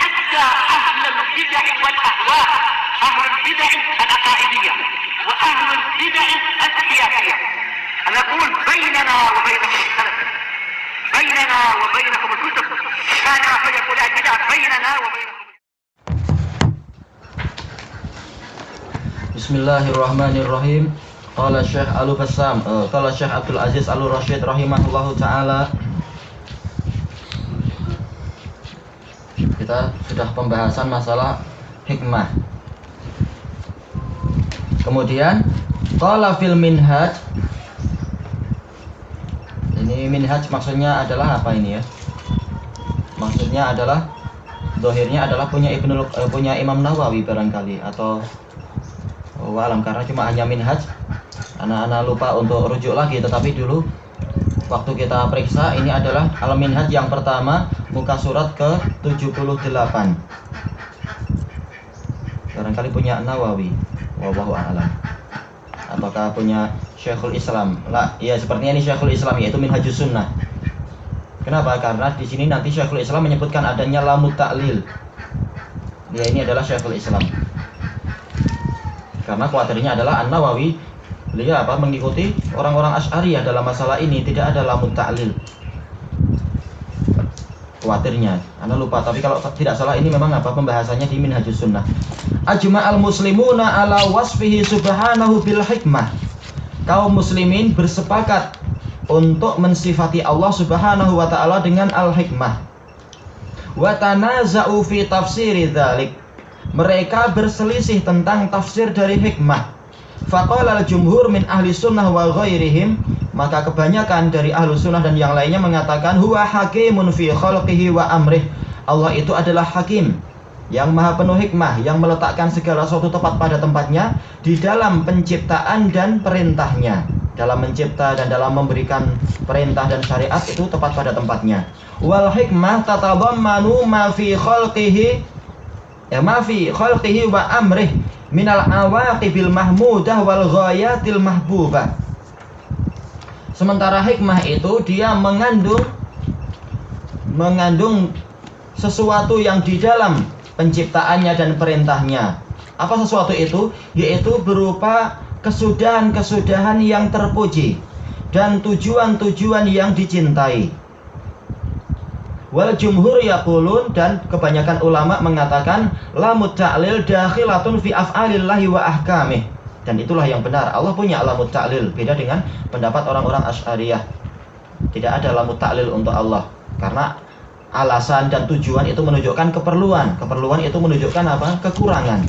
حتى أهل البدع والأهواء، أهل البدع العقائدية وأهل البدع السياسية. أنا أقول بيننا وبينكم السلف، بيننا وبينكم الكتب، كان فيقول البدع بيننا وبينكم. Bismillahirrahmanirrahim. Qala Syekh Al-Bassam, qala Syekh Abdul Aziz Al-Rasyid rahimahullahu taala. Kita sudah pembahasan masalah hikmah. Kemudian qala fil minhaj. Ini minhaj maksudnya adalah apa ini ya? Maksudnya adalah zahirnya adalah punya Imam Nawawi barangkali, atau alam, karena cuma hanya minhaj. Anak-anak lupa untuk rujuk lagi, tetapi dulu waktu kita periksa ini adalah al-minhaj yang pertama, muka surat ke 78. Barangkali punya Nawawi, wallahu a'lam. Apakah punya Syekhul Islam? Lah, ya sepertinya ini Syekhul Islam, yaitu Minhajus Sunnah. Kenapa? Karena di sini nanti Syekhul Islam menyebutkan adanya lamut ta'lil. Ya, ini adalah Syekhul Islam. Karena khawatirnya adalah An-Nawawi beliau mengikuti orang-orang Asy'ariyah dalam masalah ini, tidak ada lamut ta'lil. Khawatirnya, Anda lupa, tapi kalau tidak salah ini memang pembahasannya di Minhajus Sunnah. Ajma'al muslimuna ala wasfihi subhanahu bil hikmah. Kaum muslimin bersepakat untuk mensifati Allah Subhanahu wa taala dengan al-hikmah. Wa tanaza'u fi tafsiri dzalik. Mereka berselisih tentang tafsir dari hikmah. Faqala al-jumhur min ahli sunnah wa ghairihim, maka kebanyakan dari ahlu sunnah dan yang lainnya mengatakan huwa hakimun fi khalqihi wa amrih. Allah itu adalah hakim, yang maha penuh hikmah, yang meletakkan segala sesuatu tepat pada tempatnya di dalam penciptaan dan perintahnya. Dalam mencipta dan dalam memberikan perintah dan syariat itu tepat pada tempatnya. Wal hikmah tatadammanu ma fi khalqihi ma fi khalqihi wa amrih minal awaqibil mahmudah wal ghayatil mahbubah. Sementara hikmah itu dia mengandung sesuatu yang di dalam penciptaannya dan perintahnya. Apa sesuatu itu? Yaitu berupa kesudahan-kesudahan yang terpuji dan tujuan-tujuan yang dicintai. Wal jumhur yaqulun, dan kebanyakan ulama mengatakan lamut ta'lil dakhilatun fi af'alillahi wa ahkamih. Dan itulah yang benar, Allah punya lamut ta'lil, beda dengan pendapat orang-orang Asy'ariyah. Tidak ada lamut ta'lil untuk Allah, karena alasan dan tujuan itu menunjukkan keperluan. Keperluan itu menunjukkan apa? Kekurangan.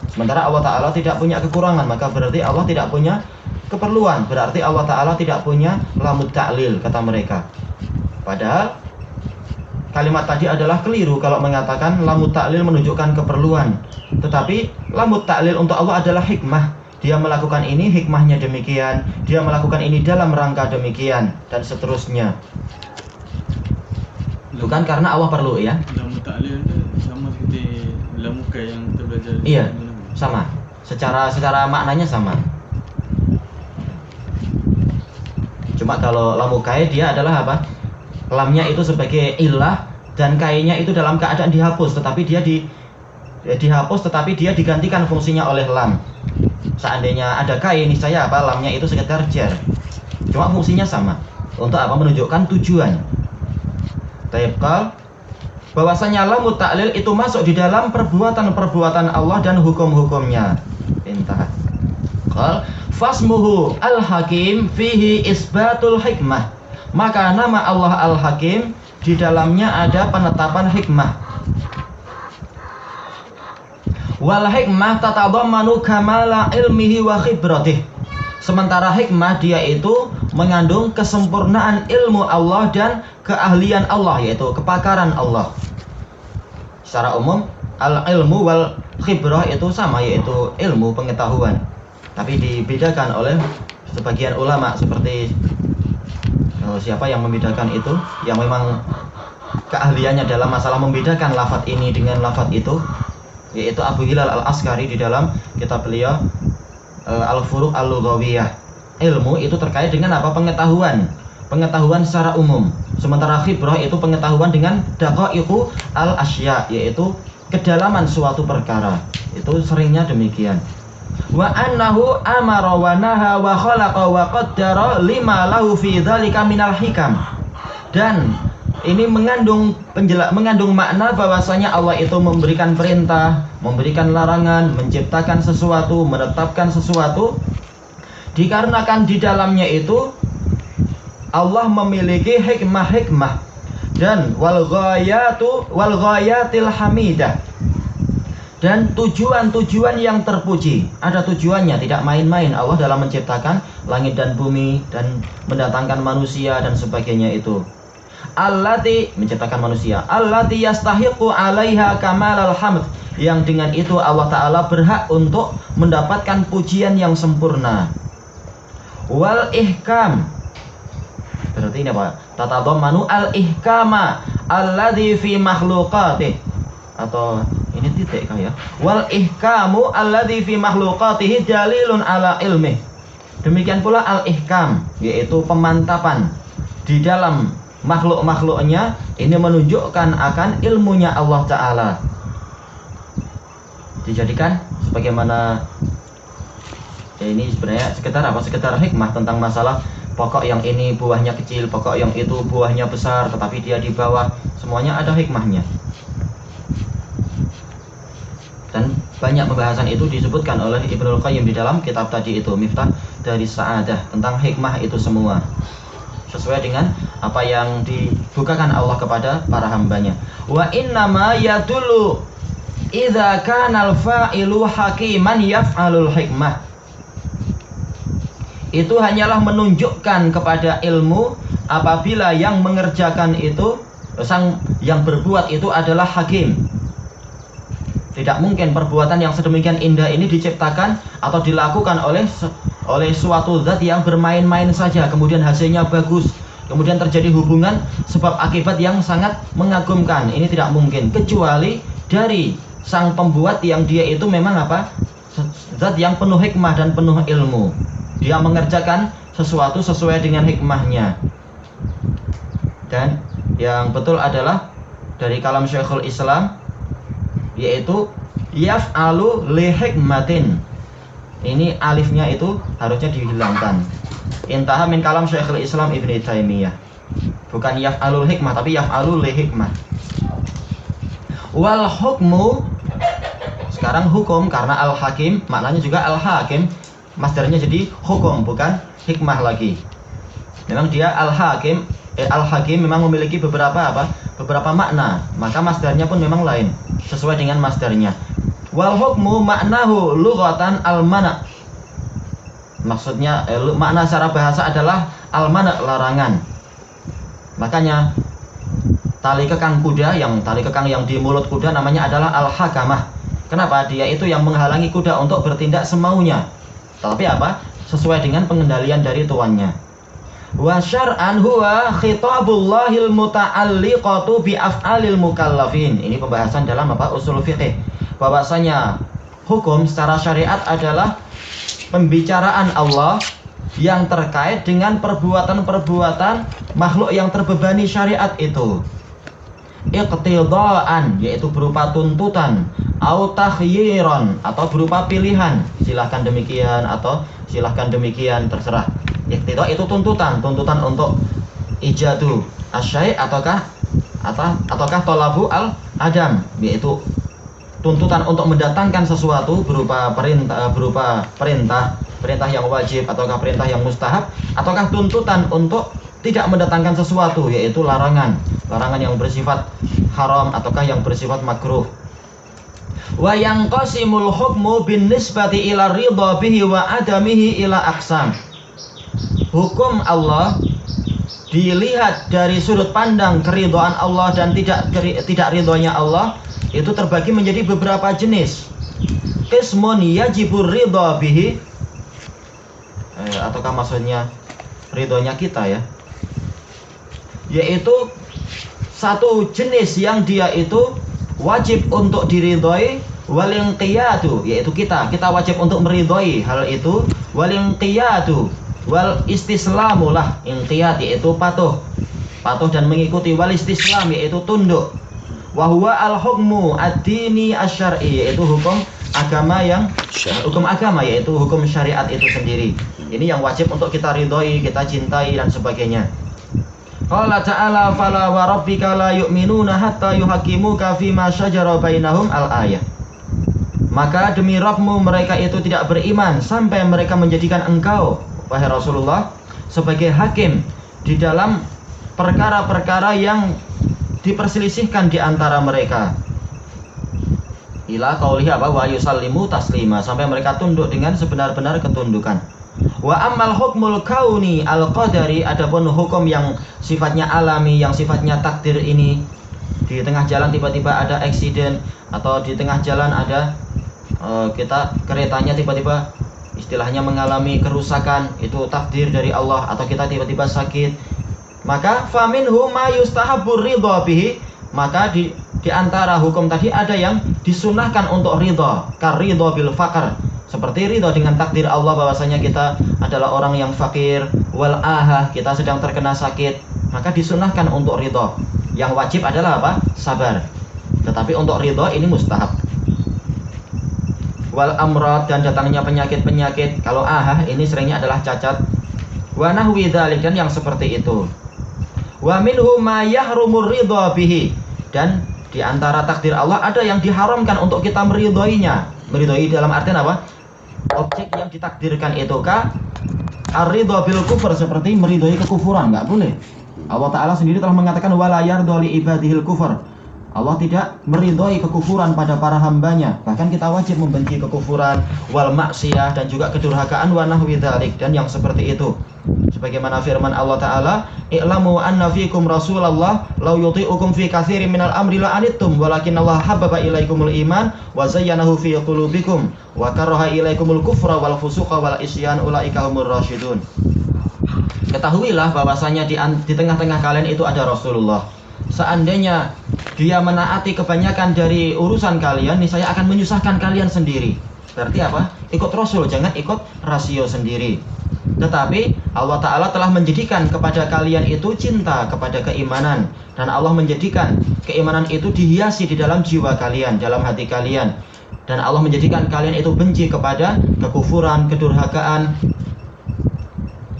Sementara Allah Ta'ala tidak punya kekurangan, maka berarti Allah tidak punya keperluan. Berarti Allah Ta'ala tidak punya lamut ta'lil, kata mereka. Padahal kalimat tadi adalah keliru kalau mengatakan lamut ta'lil menunjukkan keperluan. Tetapi lamut ta'lil untuk Allah adalah hikmah. Dia melakukan ini, hikmahnya demikian. Dia melakukan ini dalam rangka demikian, dan seterusnya. Bukan karena Allah perlu, ya. Lamut ta'lil sama seperti lamuka yang kita belajar. Iya, sama. Secara maknanya sama. Cuma kalau lamukai dia adalah apa? Lamnya itu sebagai ilah dan kainya itu dalam keadaan dihapus, tetapi dia dihapus tetapi dia digantikan fungsinya oleh lam. Seandainya ada kai, niscaya lamnya itu sekedar jar. Cuma fungsinya sama. Untuk apa? Menunjukkan tujuan. Taibqal bahwasanya lamut ta'lil itu masuk di dalam perbuatan-perbuatan Allah dan hukum-hukumnya. Intah. Qal fasmuhu al-hakim fihi isbatul hikmah. Maka nama Allah Al-Hakim di dalamnya ada penetapan hikmah. Wal hikmah tatadammanu kamala ilmihi wa khibratih. Sementara hikmah dia itu mengandung kesempurnaan ilmu Allah dan keahlian Allah, yaitu kepakaran Allah. Secara umum al-ilmu wal khibrah itu sama, yaitu ilmu pengetahuan. Tapi dibedakan oleh sebagian ulama, seperti siapa yang membedakan itu, yang memang keahliannya dalam masalah membedakan lafadz ini dengan lafadz itu, yaitu Abu Hilal Al-Askari di dalam kitab beliau Al-Furuq Al-Lughawiyah. Ilmu itu terkait dengan apa? Pengetahuan. pengetahuan secara umum. Sementara khibrah itu pengetahuan dengan daqaiqu al-asya, yaitu kedalaman suatu perkara. Itu seringnya demikian. Wa annahu amara wa naha wa khalaqa wa qaddara lima lahu fi dzalika minal hikam. Dan ini mengandung makna bahwasanya Allah itu memberikan perintah, memberikan larangan, menciptakan sesuatu, menetapkan sesuatu, dikarenakan di dalamnya itu Allah memiliki hikmah-hikmah dan wal ghayatil hamidah, dan tujuan-tujuan yang terpuji. Ada tujuannya, tidak main-main Allah dalam menciptakan langit dan bumi dan mendatangkan manusia dan sebagainya itu. Allati, menciptakan manusia, allati yastahiqu 'alaiha kamalal hamd, yang dengan itu Allah Ta'ala berhak untuk mendapatkan pujian yang sempurna. Wal ihkam, berarti ini apa? Tatadammanu al ihkama alladzi fi makhluqatih, atau ini titik kah ya? Wal ihkamu alladzi fi makhluqatihi dalilun ala ilmih. Demikian pula al ihkam, yaitu pemantapan di dalam makhluk-makhluknya, ini menunjukkan akan ilmunya Allah Ta'ala. Dijadikan sebagaimana ini sebenarnya sekedar hikmah tentang masalah pokok yang ini buahnya kecil, pokok yang itu buahnya besar, tetapi dia di bawah. Semuanya ada hikmahnya. Dan banyak pembahasan itu disebutkan oleh Ibnul Qayyim di dalam kitab tadi itu, Miftah dari Sa'adah, tentang hikmah itu semua, sesuai dengan apa yang dibukakan Allah kepada para hambanya. Wa innama yadullu idza kana al-fa'ilu hakiman yaf'alul hikmah. Itu hanyalah menunjukkan kepada ilmu apabila yang mengerjakan itu, yang berbuat itu adalah hakim. Tidak mungkin perbuatan yang sedemikian indah ini diciptakan atau dilakukan oleh suatu zat yang bermain-main saja, kemudian hasilnya bagus, kemudian terjadi hubungan sebab akibat yang sangat mengagumkan. Ini tidak mungkin, kecuali dari sang pembuat yang dia itu memang apa? Zat yang penuh hikmah dan penuh ilmu. Dia mengerjakan sesuatu sesuai dengan hikmahnya. Dan yang betul adalah dari kalam Syekhul Islam, yaitu yaf'alu li hikmatin. Ini alifnya itu harusnya dihilangkan. Intaha min kalam Syekhul Islam Ibnu Taimiyah. Bukan yaf'alul hikmah, tapi yaf'alu li hikmah. Wal hukmu, sekarang hukum, karena al-hakim maknanya juga al-hakim, masdarnya jadi hukum, bukan hikmah lagi. Memang dia al-hakim, al-hakim memang memiliki beberapa makna, maka masdarnya pun memang lain sesuai dengan masdarnya. Wal hukmu maknahu lughatan al-mana'. Maksudnya makna secara bahasa adalah al-mana', larangan. Makanya tali kekang yang di mulut kuda namanya adalah al-hakamah. Kenapa? Dia itu yang menghalangi kuda untuk bertindak semaunya. Tapi apa? Sesuai dengan pengendalian dari tuannya. Wa syar'an huwa khitabullahil muta'alliqatu bi af'alil mukallafin. Ini pembahasan dalam usul fiqih. Bahwasanya hukum secara syariat adalah pembicaraan Allah yang terkait dengan perbuatan-perbuatan makhluk yang terbebani syariat itu. Iqtidaan, yaitu berupa tuntutan, au takhyiran, atau berupa pilihan, silahkan demikian atau silahkan demikian, terserah. Iqtida itu tuntutan untuk ijadu asyai' ataukah tolabu al-adam, yaitu tuntutan untuk mendatangkan sesuatu berupa perintah yang wajib ataukah perintah yang mustahab, ataukah tuntutan untuk tidak mendatangkan sesuatu, yaitu larangan yang bersifat haram ataukah yang bersifat makruh. Wa yanqasimul hukmu bin nisbati ila ridha bihi wa adamihi ila aqsam. Hukum Allah dilihat dari sudut pandang keridhaan Allah dan tidak ridhonya Allah itu terbagi menjadi beberapa jenis. Qismun yajibur ridha bihi, ataukah maksudnya ridhonya kita ya, yaitu satu jenis yang dia itu wajib untuk diridhoi, walinqiyadu, yaitu kita wajib untuk meridhoi hal itu, walinqiyadu Wal istislamu lah inqiyad yaitu patuh dan mengikuti, wal istislam yaitu tunduk. Wa huwa al hukmu ad-dini asy-syar'i yaitu hukum agama yaitu hukum syariat itu sendiri. Ini yang wajib untuk kita ridhoi, kita cintai dan sebagainya. Qala ta'ala fala wa rabbika la yu'minuna hatta yuhakimuka fima syajara bainahum al-ayah. Maka demi Rabbmu mereka itu tidak beriman sampai mereka menjadikan engkau wahai Rasulullah sebagai hakim di dalam perkara-perkara yang diperselisihkan di antara mereka. Ila qaulihi wa yusallimu taslima, sampai mereka tunduk dengan sebenar-benar ketundukan. Wa ammal hukmul kauni al-qadari, adapun hukum yang sifatnya alami, yang sifatnya takdir ini, di tengah jalan tiba-tiba ada eksiden atau di tengah jalan ada keretanya tiba-tiba istilahnya mengalami kerusakan, itu takdir dari Allah, atau kita tiba-tiba sakit, maka faminhu ma yustahabbur ridha bihi, maka di antara hukum tadi ada yang disunahkan untuk ridha, karidha bil faqr, seperti ridha dengan takdir Allah bahwasanya kita adalah orang yang fakir, wal ahah, kita sedang terkena sakit, maka disunahkan untuk ridha. Yang wajib adalah apa? Sabar. Tetapi untuk ridha ini mustahab. Wal amrad, dan datangnya penyakit-penyakit, kalau ahah ini seringnya adalah cacat. Wa nahwi dzalik, dan yang seperti itu. Wa minhu ma yahrumur ridha bihi, dan di antara takdir Allah ada yang diharamkan untuk kita meridhoinya. Meridhoi dalam artian apa? Objek yang ditakdirkan itu kah? Ar-ridha bil kufur, seperti meridhoi kekufuran, enggak boleh. Allah Ta'ala sendiri telah mengatakan wala yardha li ibadihil kufur. Allah tidak meridhoi kekufuran pada para hambanya. Bahkan kita wajib membenci kekufuran, wal maksiyah, dan juga kedurhakaan, wa nahwi dzalik, dan yang seperti itu. Sebagaimana firman Allah Ta'ala, i'lamu anna fikum Rasulullah law yuti'ukum fi katsirin minal amri la anittum walakinallaha habbaba ilaikumul iman wa zayyanahu fi qulubikum wa karaha ilaikumul kufra wal fusuqa wal isyan ulaika humur rasyidun. Ketahuilah bahwasanya di tengah-tengah kalian itu ada Rasulullah. Seandainya dia menaati kebanyakan dari urusan kalian, niscaya akan menyusahkan kalian sendiri. Berarti apa? Ikut Rasul, jangan ikut rasio sendiri. Tetapi Allah Ta'ala telah menjadikan kepada kalian itu cinta kepada keimanan, dan Allah menjadikan keimanan itu dihiasi di dalam jiwa kalian, dalam hati kalian. Dan Allah menjadikan kalian itu benci kepada kekufuran, kedurhakaan,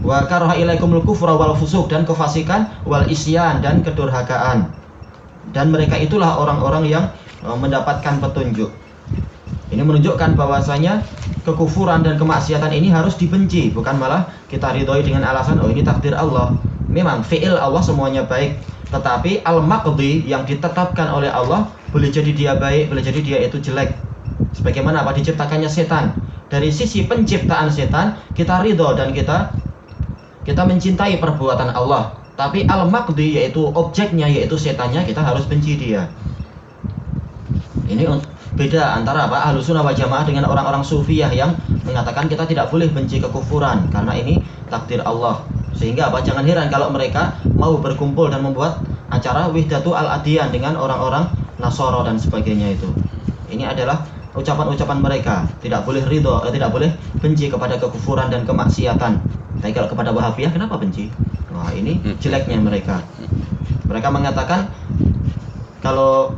wa karaha ilaikumul kufra wal fusuq, dan kefasikan, wal isyan, dan kedurhakaan. Dan mereka itulah orang-orang yang mendapatkan petunjuk. Ini menunjukkan bahwasanya kekufuran dan kemaksiatan ini harus dibenci, bukan malah kita ridhoi dengan alasan oh ini takdir Allah. Memang fi'il Allah semuanya baik, tetapi al-maqdi yang ditetapkan oleh Allah boleh jadi dia baik, boleh jadi dia itu jelek. Sebagaimana apa diciptakannya setan. Dari sisi penciptaan setan kita ridho dan kita mencintai perbuatan Allah. Tapi al-maqdi yaitu objeknya, yaitu setannya, kita harus benci dia. Ini beda antara apa? Ahlus sunnah wal jamaah dengan orang-orang sufiyah yang mengatakan kita tidak boleh benci kekufuran karena ini takdir Allah. Sehingga apa? Jangan heran kalau mereka mau berkumpul dan membuat acara Wihdatu al-Adiyan dengan orang-orang Nasara dan sebagainya itu. Ini adalah ucapan-ucapan mereka. Tidak boleh ridho, tidak boleh benci kepada kekufuran dan kemaksiatan. Tapi kalau kepada Wahabiyah kenapa benci? Wah, ini jeleknya mereka. Mereka mengatakan kalau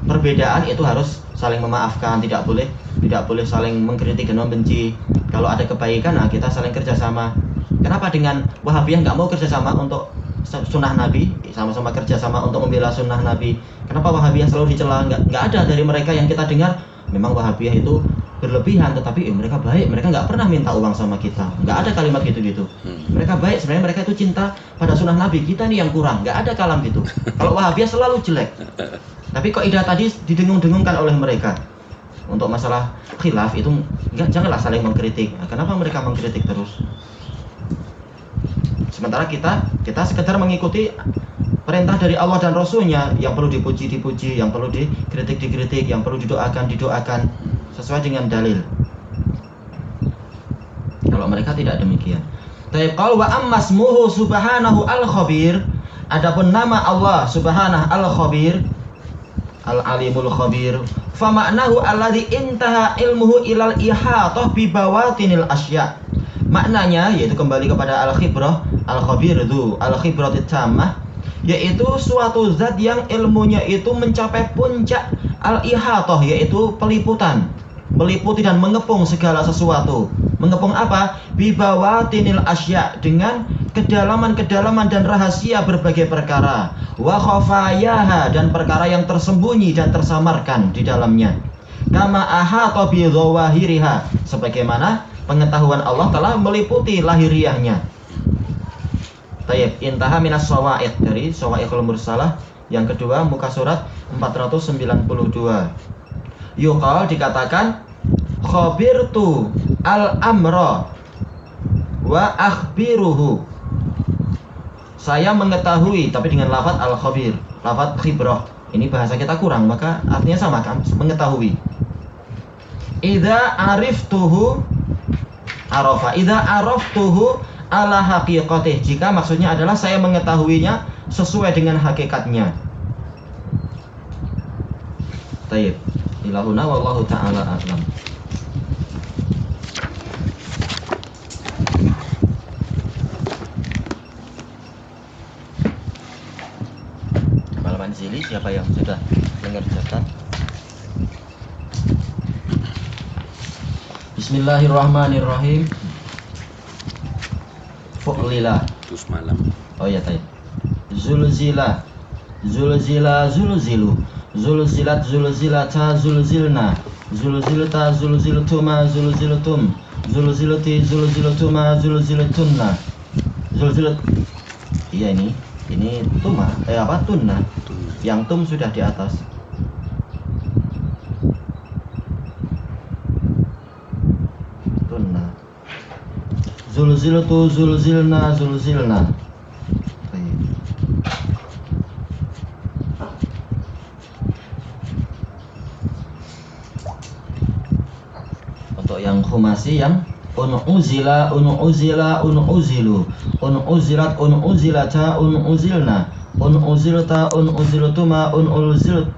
perbedaan itu harus saling memaafkan, tidak boleh saling mengkritik dan membenci. Kalau ada kebaikan, nah kita saling kerjasama. Kenapa dengan Wahabiyah nggak mau kerjasama untuk sunnah Nabi, sama-sama kerjasama untuk membela sunnah Nabi? Kenapa Wahabiyah selalu dicela? Nggak ada dari mereka yang kita dengar. Memang Wahabiyah itu berlebihan, tetapi mereka baik, mereka nggak pernah minta uang sama kita, nggak ada kalimat gitu-gitu. Mereka baik, sebenarnya mereka itu cinta pada sunnah Nabi, kita nih yang kurang, nggak ada kalam gitu. Kalau Wahabiyah selalu jelek. Tapi kaidah tadi didengung-dengungkan oleh mereka. Untuk masalah khilaf itu janganlah saling mengkritik. Nah, kenapa mereka mengkritik terus? Sementara kita sekedar mengikuti perintah dari Allah dan Rasulnya, yang perlu dipuji-dipuji, yang perlu dikritik-dikritik, yang perlu didoakan sesuai dengan dalil. Kalau mereka tidak demikian. Tapi kalau wa ammasmuhu subhanahu al-khabir, adapun nama Allah subhanahu al-khabir, al-alimul khabir, fa ma'nahu alladhi intaha ilmuhu ilal ihatah bi bawatinil asya. Maknanya yaitu kembali kepada al-khibrah, al-khabir itu, al-khibrah tamah, yaitu suatu zat yang ilmunya itu mencapai puncak al-ihatah, yaitu peliputan, meliputi dan mengepung segala sesuatu. Mengepung apa? Bibawatinil asya, dengan kedalaman-kedalaman dan rahasia berbagai perkara. Wa khafayaha, dan perkara yang tersembunyi dan tersamarkan di dalamnya. Kama ahata bi dhawahiriha, sebagaimana pengetahuan Allah telah meliputi lahiriahnya. Tayyib, intaha minas sawa'iq, dari Sawa'iqul Mursalah yang kedua, muka surat 492. Yuqal, dikatakan, khabirtu al-amra wa akhbiruhu, saya mengetahui, tapi dengan lafaz al-khabir, lafaz khibrah. Ini bahasa kita kurang, maka artinya sama kan, mengetahui. Idza ariftuhu arafa, idza araftuhu ala haqiqatih, jika maksudnya adalah saya mengetahuinya sesuai dengan hakikatnya. Tayyib, ilahuna wallahu ta'ala a'lam. Halaman sini siapa yang sudah mengerjakan? Bismillahirrahmanirrahim. Fu'lila. Itu semalam. Oh ya, tayyib. Zulzila, zulzila, zulzilu, zulzilat, zulzilata, zulzilna, zulzilta, zulziltuma, zulziltum, zulzilti, zulziltuma, zulziltunna, zulzilat. Iya, ini tuma, tunna. Yang tum sudah di atas. Tunna. Zulziltu, zulzilna, zulzilna. Untuk yang khumasi, yang unuzila, unuzila, unuzilu, unuzilat, unuzilata, unuzilna, unuzilta, unuziltuma, unuzil.